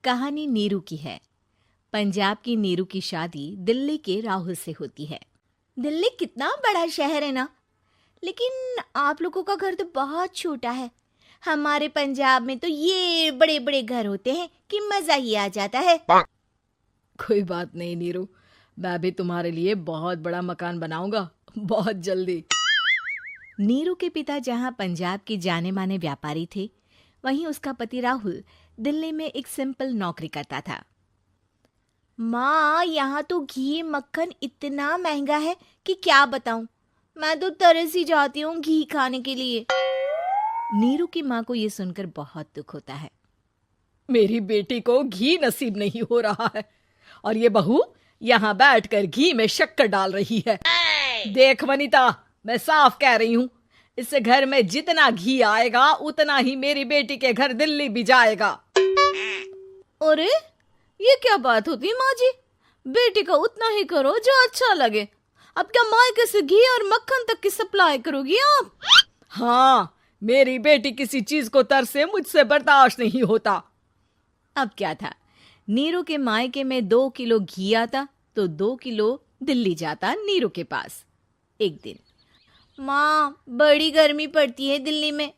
कहानी नीरू की है। पंजाब की नीरू की शादी दिल्ली के राहुल से होती है। दिल्ली कितना बड़ा शहर है ना, लेकिन आप लोगों का घर तो बहुत छोटा है। हमारे पंजाब में तो ये बड़े बड़े घर होते हैं कि मजा ही आ जाता है। कोई बात नहीं नीरू, मैं भी तुम्हारे लिए बहुत बड़ा मकान बनाऊंगा बहुत जल्दी। नीरू के पिता जहाँ पंजाब के जाने माने व्यापारी थे, वहीं उसका पति राहुल दिल्ली में एक सिंपल नौकरी करता था। माँ, यहाँ तो घी मक्खन इतना महंगा है कि क्या बताऊं। मैं तो तरस ही जाती हूँ घी खाने के लिए। नीरू की माँ को ये सुनकर बहुत दुख होता है। मेरी बेटी को घी नसीब नहीं हो रहा है और ये बहू यहाँ बैठकर घी में शक्कर डाल रही है। देख वनिता, मैं साफ कह रही हूँ, इस घर में जितना घी आएगा उतना ही मेरी बेटी के घर दिल्ली भी जाएगा। अरे ये क्या बात होती है माँ जी? बेटी का उतना ही करो जो अच्छा लगे। अब क्या मायके से घी और मक्खन तक की सप्लाई करोगी आप? हाँ, मेरी बेटी किसी चीज को तरसे मुझसे बर्दाश्त नहीं होता। अब क्या था, नीरू के मायके में 2 किलो घी आता तो 2 किलो दिल्ली जाता नीरू के पास। एक दिन, माँ बड़ी गर्मी पड़ती है दिल्ली में।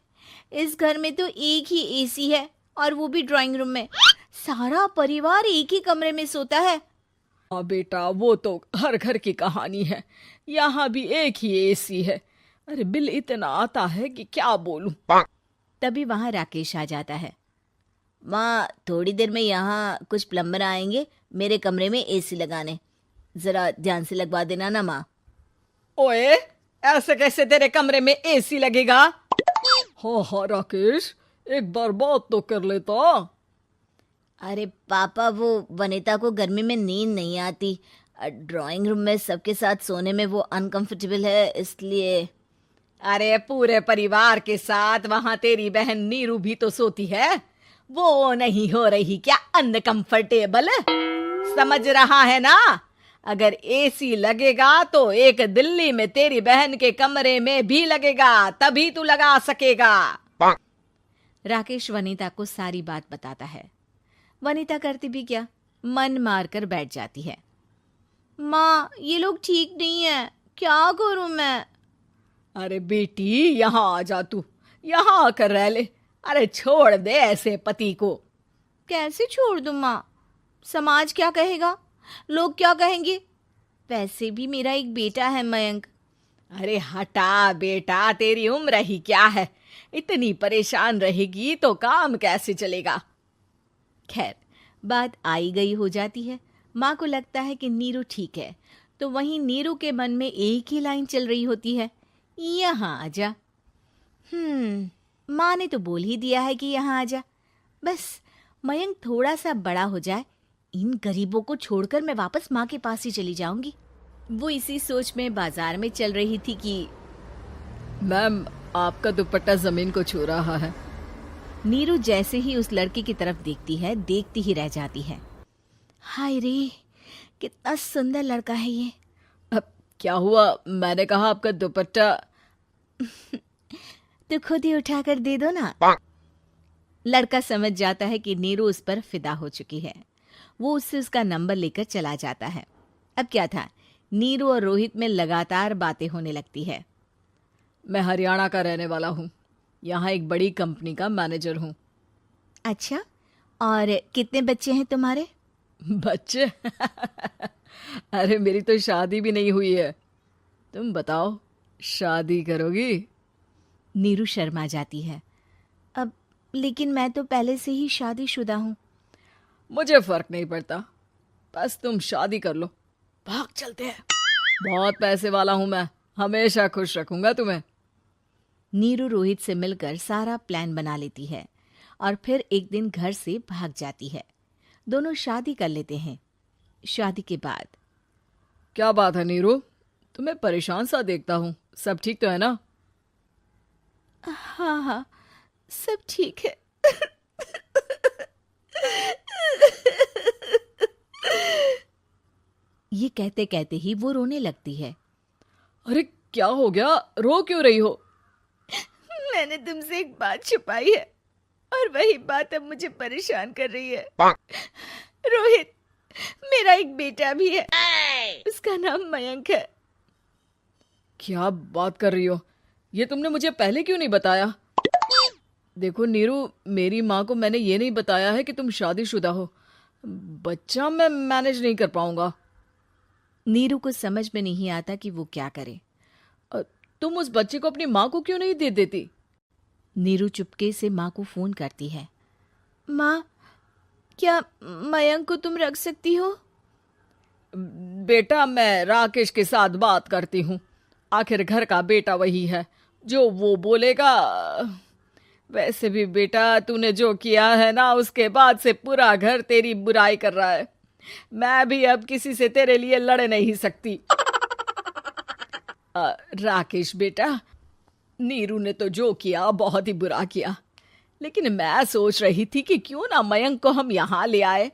इस घर में तो एक ही एसी है और वो भी ड्राइंग रूम में। सारा परिवार एक ही कमरे में सोता है। हाँ बेटा, वो तो हर घर की कहानी है। यहाँ भी एक ही एसी है। अरे बिल इतना आता है कि क्या बोलूं। तभी वहां राकेश आ जाता है। माँ, थोड़ी देर में यहाँ कुछ प्लम्बर आएंगे मेरे कमरे में एसी लगाने। जरा ध्यान से लगवा देना ना माँ। ओए, ऐसे कैसे तेरे कमरे में एसी लगेगा? हाँ राकेश, एक बार बात तो कर लेता। अरे पापा, वो वनिता को गर्मी में नींद नहीं आती। ड्राइंग रूम में सबके साथ सोने में वो अनकंफर्टेबल है, इसलिए। अरे पूरे परिवार के साथ वहां तेरी बहन नीरू भी तो सोती है। वो नहीं हो रही क्या अनकंफर्टेबल? समझ रहा है ना? अगर एसी लगेगा तो एक दिल्ली में तेरी बहन के कमरे में भी लगेगा, तभी तू लगा सकेगा। राकेश वनिता को सारी बात बताता है। वनिता करती भी क्या, मन मारकर बैठ जाती है। माँ, ये लोग ठीक नहीं है, क्या करूं मैं? अरे बेटी, यहाँ आ जा, तू यहाँ आकर रह ले। अरे छोड़ दे ऐसे पति को। कैसे छोड़ दूं माँ? समाज क्या कहेगा, लोग क्या कहेंगे? वैसे भी मेरा एक बेटा है मयंक। अरे हटा बेटा, तेरी उम्र ही क्या है, इतनी परेशान रहेगी तो काम कैसे चलेगा। खैर, बात आई गई हो जाती है। माँ को लगता है कि नीरू ठीक है, तो वहीं नीरू के मन में एक ही लाइन चल रही होती है, यहाँ आजा। माँ ने तो बोल ही दिया है कि यहाँ आजा। बस मयंक थोड़ा सा बड़ा हो जाए, इन गरीबों को छोड़कर मैं वापस माँ के पास ही चली जाऊंगी। वो इसी सोच में बाजार में चल रही थी कि मैम, आपका दुपट्टा जमीन को छू रहा है। नीरू जैसे ही उस लड़की की तरफ देखती है, देखती ही रह जाती है। हाय रे, कितना सुंदर लड़का है ये। अब क्या हुआ? मैंने कहा आपका दुपट्टा। तो खुद ही उठाकर दे दो ना। लड़का समझ जाता है कि नीरू उस पर फिदा हो चुकी है। वो उससे उसका नंबर लेकर चला जाता है। अब क्या था, नीरू और रोहित में लगातार बातें होने लगती है। मैं हरियाणा का रहने वाला हूँ, यहाँ एक बड़ी कंपनी का मैनेजर हूँ। अच्छा, और कितने बच्चे हैं तुम्हारे? बच्चे? अरे मेरी तो शादी भी नहीं हुई है। तुम बताओ, शादी करोगी? नीरू शर्मा जाती है। अब लेकिन मैं तो पहले से ही शादीशुदा हूँ। मुझे फर्क नहीं पड़ता, बस तुम शादी कर लो, भाग चलते हैं। बहुत पैसे वाला हूँ मैं, हमेशा खुश रखूंगा तुम्हें। नीरू रोहित से मिलकर सारा प्लान बना लेती है और फिर एक दिन घर से भाग जाती है। दोनों शादी कर लेते हैं। शादी के बाद, क्या बात है नीरू, तुम्हें परेशान सा देखता हूँ, सब ठीक तो है ना? हाँ हाँ, सब ठीक है। ये कहते कहते ही वो रोने लगती है। अरे क्या हो गया, रो क्यों रही हो? मैंने तुमसे एक बात छुपाई है। और वही बात अब मुझे परेशान कर रही है। रोहित, मेरा एक बेटा भी है, उसका नाम मयंक है। क्या बात कर रही हो? ये तुमने मुझे पहले क्यों नहीं बताया? देखो नीरू, मेरी माँ को मैंने ये नहीं बताया है कि तुम शादीशुदा हो। बच्चा मैं मैनेज नहीं कर पाऊंगा। नीरू को समझ में नहीं आता कि वो क्या करे। तुम उस बच्चे को अपनी माँ को क्यों नहीं दे देती? नीरू चुपके से माँ को फोन करती है। माँ, क्या मयंक को तुम रख सकती हो? बेटा, मैं राकेश के साथ बात करती हूँ। आखिर घर का बेटा वही है, जो वो बोलेगा। वैसे भी बेटा, तूने जो किया है ना, उसके बाद से पूरा घर तेरी बुराई कर रहा है। मैं भी अब किसी से तेरे लिए लड़ नहीं सकती। राकेश बेटा, नीरू ने तो जो किया बहुत ही बुरा किया, लेकिन मैं सोच रही थी कि क्यों ना मयंक को हम यहाँ ले आए।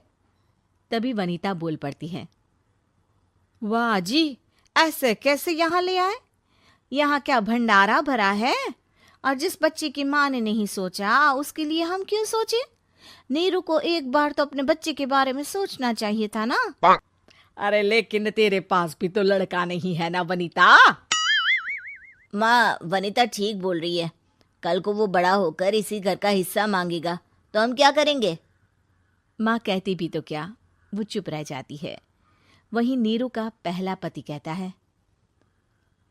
तभी वनीता बोल पड़ती है। वाह जी, ऐसे कैसे यहाँ ले आए? यहाँ क्या भंडारा भरा है? और जिस बच्चे की माँ ने नहीं सोचा, उसके लिए हम क्यों सोचे? नीरू को एक बार तो अपने बच्चे के बारे में सोचना चाहिए था ना। अरे लेकिन तेरे पास भी तो लड़का नहीं है ना वनीता। माँ, वनीता ठीक बोल रही है। कल को वो बड़ा होकर इसी घर का हिस्सा मांगेगा तो हम क्या करेंगे? माँ कहती भी तो क्या, वो चुप रह जाती है। वहीं नीरू का पहला पति कहता है।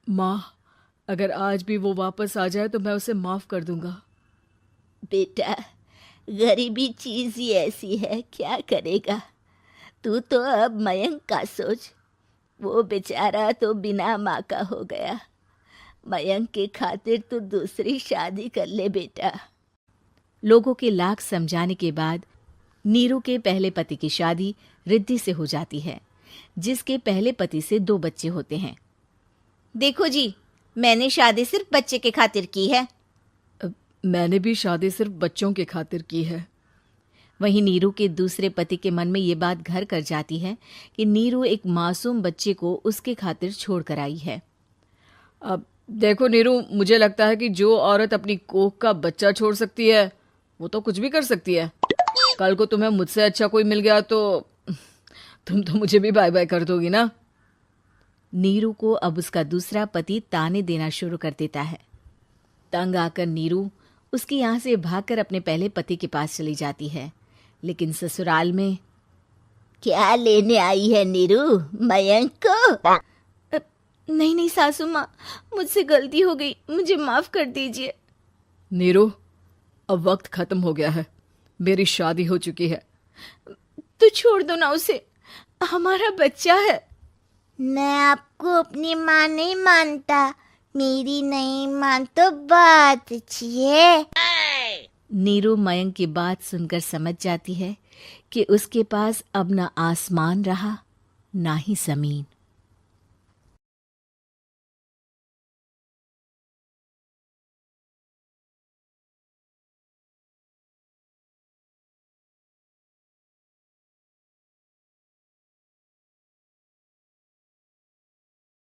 माँ, अगर आज भी वो वापस आ जाए तो मैं उसे माफ कर दूंगा। बेटा, गरीबी चीज ही ऐसी है, क्या करेगा। तू तो अब मयंक का सोच। वो बेचारा तो बिना माँ का हो गया। मयंक के खातिर तू दूसरी शादी कर ले बेटा। लोगों के लाख समझाने के बाद नीरू के पहले पति की शादी रिद्धि से हो जाती है, जिसके पहले पति से 2 बच्चे होते हैं। देखो जी, मैंने शादी सिर्फ बच्चे के खातिर की है। मैंने भी शादी सिर्फ बच्चों के खातिर की है। वहीं नीरू के दूसरे पति के मन में ये बात घर कर जाती है कि नीरू एक मासूम बच्चे को उसके खातिर छोड़ कर आई है। अब देखो नीरू, मुझे लगता है कि जो औरत अपनी कोख का बच्चा छोड़ सकती है, वो तो कुछ भी कर सकती है। कल को तुम्हें मुझसे अच्छा कोई मिल गया तो तुम तो मुझे भी बाय बाय कर दोगी ना। नीरू को अब उसका दूसरा पति ताने देना शुरू कर देता है। तंग आकर नीरू उसके यहाँ से भागकर अपने पहले पति के पास चली जाती है, लेकिन ससुराल में क्या लेने आई है नीरू, मयंक को? नहीं नहीं सासू माँ, मुझसे गलती हो गई, मुझे माफ कर दीजिए। नीरू, अब वक्त खत्म हो गया है, मेरी शादी हो चुकी है। तो छोड़ दो ना उसे, हमारा बच्चा है। मैं आपको अपनी माँ नहीं मानता, मेरी नहीं मान तो बात अच्छी है। नीरू मयंक की बात सुनकर समझ जाती है कि उसके पास अब ना आसमान रहा ना ही जमीन।